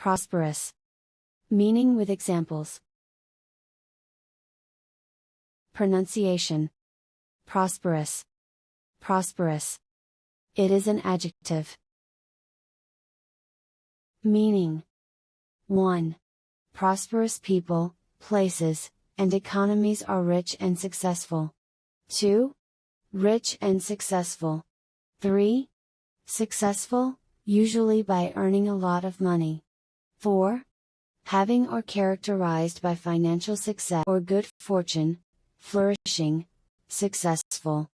prosperous. Meaning with examples. Pronunciation. Prosperous. Prosperous. It is an adjective. Meaning. 1. Prosperous people, places, and economies are rich and successful. 2. Rich and successful. 3. Successful, usually by earning a lot of money. 4. Having or characterized by financial success or good fortune, flourishing, successful.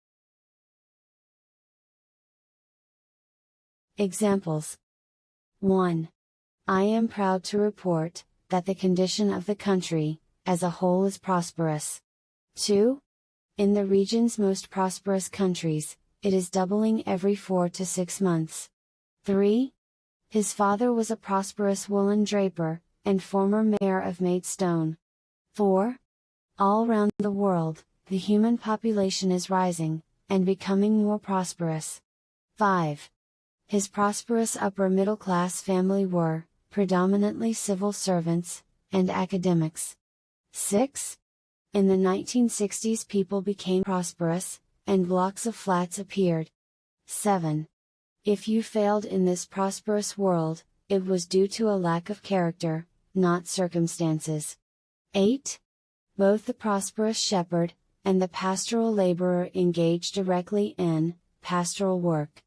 Examples. 1. I am proud to report that the condition of the country, as a whole, is prosperous. 2. In the region's most prosperous countries, it is doubling every 4 to 6 months. 3. His father was a prosperous woolen draper, and former mayor of Maidstone. 4. All round the world, the human population is rising, and becoming more prosperous. 5. His prosperous upper middle class family were, predominantly civil servants, and academics. 6. In the 1960s people became prosperous, and blocks of flats appeared. 7. If you failed in this prosperous world, it was due to a lack of character, not circumstances. 8. Both the prosperous shepherd, and the pastoral laborer engage directly in pastoral work.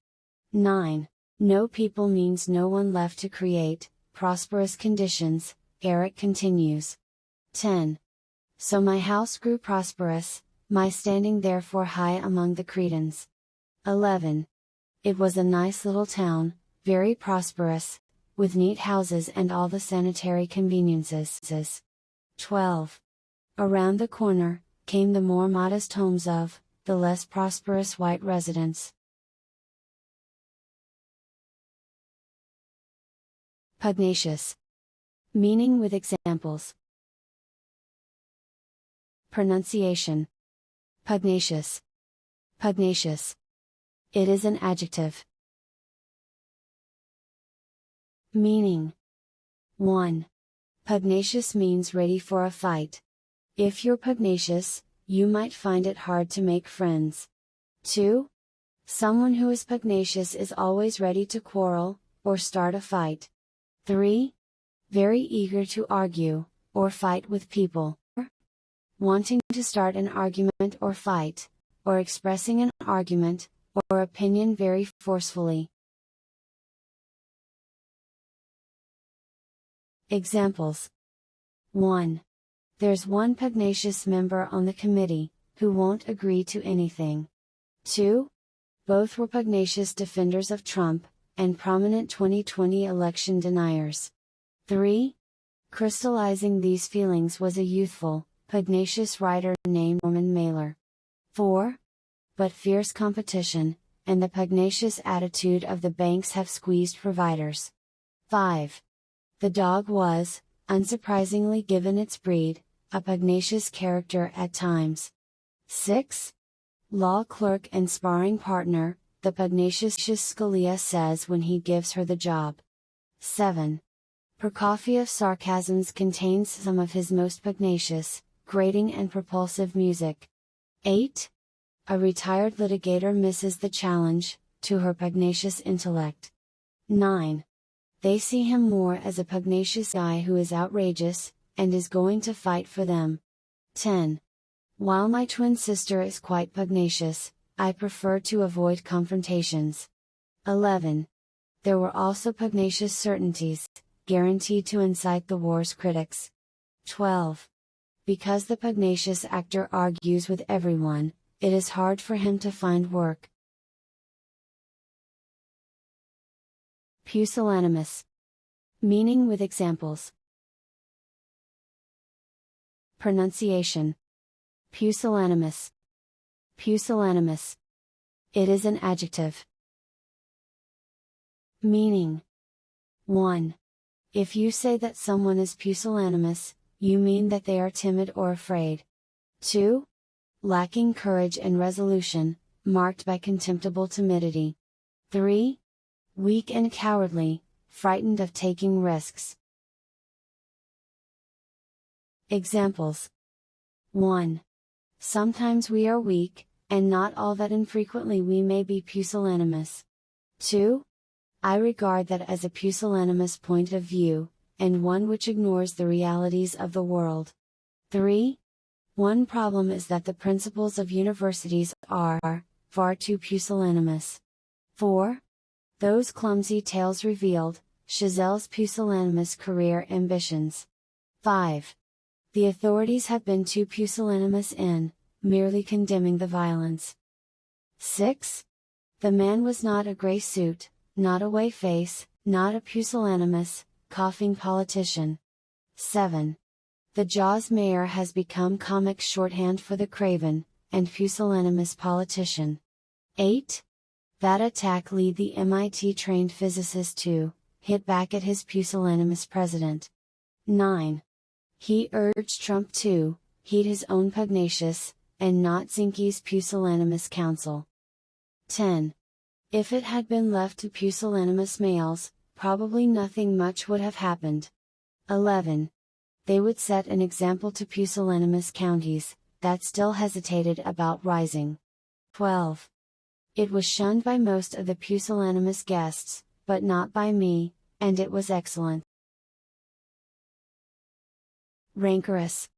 9. No people means no one left to create prosperous conditions, Eric continues. 10. So my house grew prosperous, my standing therefore high among the Cretans. 11. It was a nice little town, very prosperous, with neat houses and all the sanitary conveniences. 12. Around the corner, came the more modest homes of the less prosperous white residents. Pugnacious. Meaning with examples. Pronunciation. Pugnacious. Pugnacious. It is an adjective. Meaning. 1. Pugnacious means ready for a fight. If you're pugnacious, you might find it hard to make friends. 2. Someone who is pugnacious is always ready to quarrel, or start a fight. 3. Very eager to argue, or fight with people. Wanting to start an argument or fight, or expressing an argument, or opinion very forcefully. Examples. 1. There's one pugnacious member on the committee, who won't agree to anything. 2. Both were pugnacious defenders of Trump, and prominent 2020 election deniers. 3. Crystallizing these feelings was a youthful, pugnacious writer named Norman Mailer. 4. But fierce competition, and the pugnacious attitude of the banks have squeezed providers. 5. The dog was, unsurprisingly given its breed, a pugnacious character at times. 6. Law clerk and sparring partner, the pugnacious Scalia says when he gives her the job. 7. Prokofiev's sarcasms contains some of his most pugnacious, grating and propulsive music. 8. A retired litigator misses the challenge, to her pugnacious intellect. 9. They see him more as a pugnacious guy who is outrageous, and is going to fight for them. 10. While my twin sister is quite pugnacious, I prefer to avoid confrontations. 11. There were also pugnacious certainties, guaranteed to incite the war's critics. 12. Because the pugnacious actor argues with everyone, it is hard for him to find work. Pusillanimous. Meaning with examples. Pronunciation. Pusillanimous. Pusillanimous. It is an adjective. Meaning. 1. If you say that someone is pusillanimous, you mean that they are timid or afraid. 2. Lacking courage and resolution, marked by contemptible timidity. 3. Weak and cowardly, frightened of taking risks. Examples. 1. Sometimes we are weak, and not all that infrequently we may be pusillanimous. 2. I regard that as a pusillanimous point of view, and one which ignores the realities of the world. 3. One problem is that the principals of universities are far too pusillanimous. 4. Those clumsy tales revealed Chazelle's pusillanimous career ambitions. 5. The authorities have been too pusillanimous in merely condemning the violence. 6. The man was not a gray suit, not a whey face, not a pusillanimous, coughing politician. 7. The Jaws mayor has become comic shorthand for the craven and pusillanimous politician. 8. That attack led the MIT trained physicist to hit back at his pusillanimous president. 9. He urged Trump to heed his own pugnacious, and not Zinke's pusillanimous counsel. 10. If it had been left to pusillanimous males, probably nothing much would have happened. 11. They would set an example to pusillanimous counties that still hesitated about rising. 12. It was shunned by most of the pusillanimous guests, but not by me, and it was excellent. Rancorous.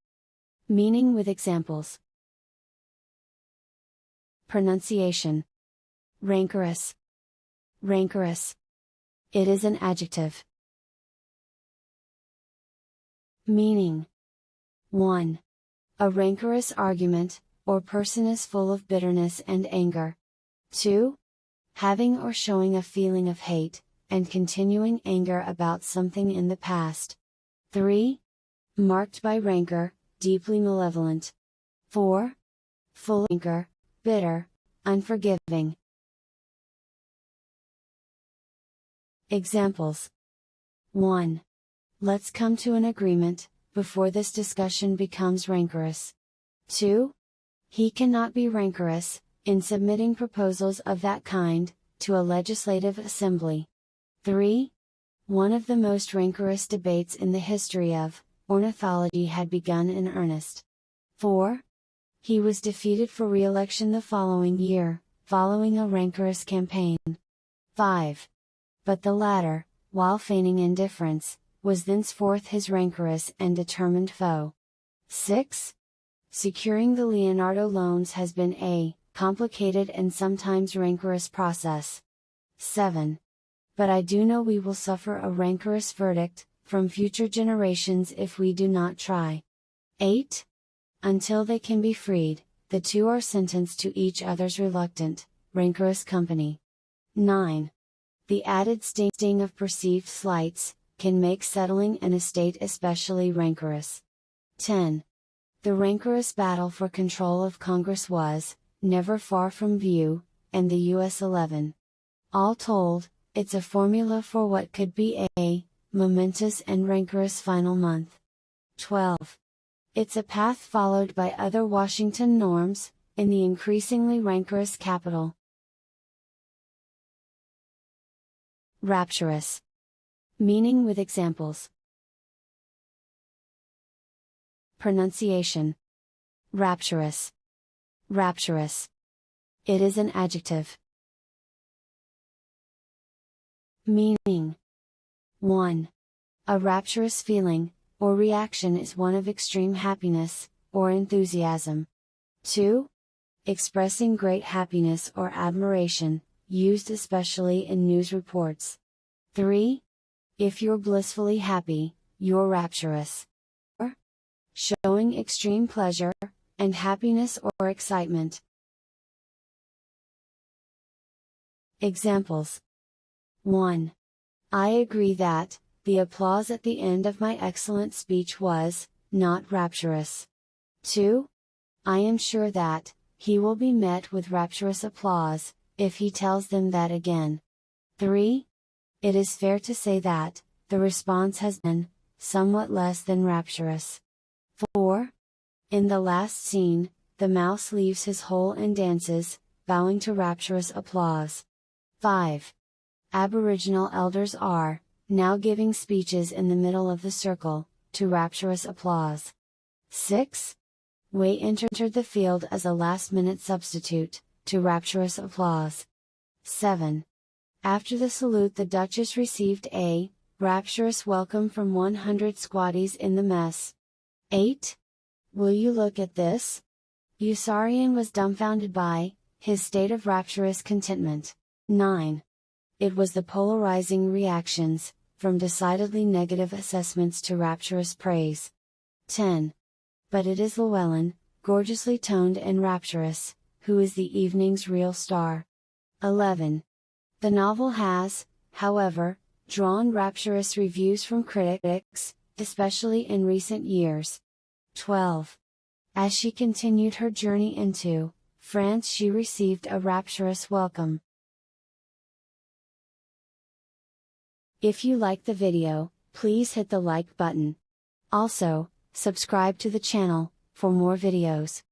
Meaning with examples. Pronunciation. Rancorous. Rancorous. It is an adjective. Meaning. 1. A rancorous argument, or person is full of bitterness and anger. 2. Having or showing a feeling of hate, and continuing anger about something in the past. 3. Marked by rancor, deeply malevolent. 4. Full of anger, bitter, unforgiving. Examples. 1. Let's come to an agreement, before this discussion becomes rancorous. 2. He cannot be rancorous, in submitting proposals of that kind, to a legislative assembly. 3. One of the most rancorous debates in the history of ornithology had begun in earnest. 4. He was defeated for re-election the following year, following a rancorous campaign. 5. But the latter, while feigning indifference, was thenceforth his rancorous and determined foe. 6. Securing the Leonardo loans has been a complicated and sometimes rancorous process. 7. But I do know we will suffer a rancorous verdict from future generations if we do not try. 8. Until they can be freed, the two are sentenced to each other's reluctant, rancorous company. 9. The added sting of perceived slights can make settling an estate especially rancorous. 10. The rancorous battle for control of Congress was never far from view, and the US 11. All told, it's a formula for what could be a momentous and rancorous final month. 12. It's a path followed by other Washington norms, in the increasingly rancorous capital. Rapturous. Meaning with examples. Pronunciation. Rapturous. Rapturous. It is an adjective. Meaning. 1. A rapturous feeling, or reaction is one of extreme happiness, or enthusiasm. 2. Expressing great happiness or admiration, used especially in news reports. 3. If you're blissfully happy, you're rapturous. 4. Showing extreme pleasure, and happiness or excitement. Examples. 1. I agree that, the applause at the end of my excellent speech was, not rapturous. 2. I am sure that, he will be met with rapturous applause, if he tells them that again. 3. It is fair to say that, the response has been, somewhat less than rapturous. 4. In the last scene, the mouse leaves his hole and dances, bowing to rapturous applause. 5. Aboriginal elders are, now giving speeches in the middle of the circle, to rapturous applause. 6. Wei entered the field as a last-minute substitute, to rapturous applause. 7. After the salute the Duchess received a rapturous welcome from 100 squatties in the mess. 8. Will you look at this? Yossarian was dumbfounded by his state of rapturous contentment. 9. It was the polarizing reactions, from decidedly negative assessments to rapturous praise. 10. But it is Llewellyn, gorgeously toned and rapturous, who is the evening's real star. 11. The novel has, however, drawn rapturous reviews from critics, especially in recent years. 12. As she continued her journey into France, she received a rapturous welcome. If you like the video, please hit the like button. Also, subscribe to the channel, for more videos.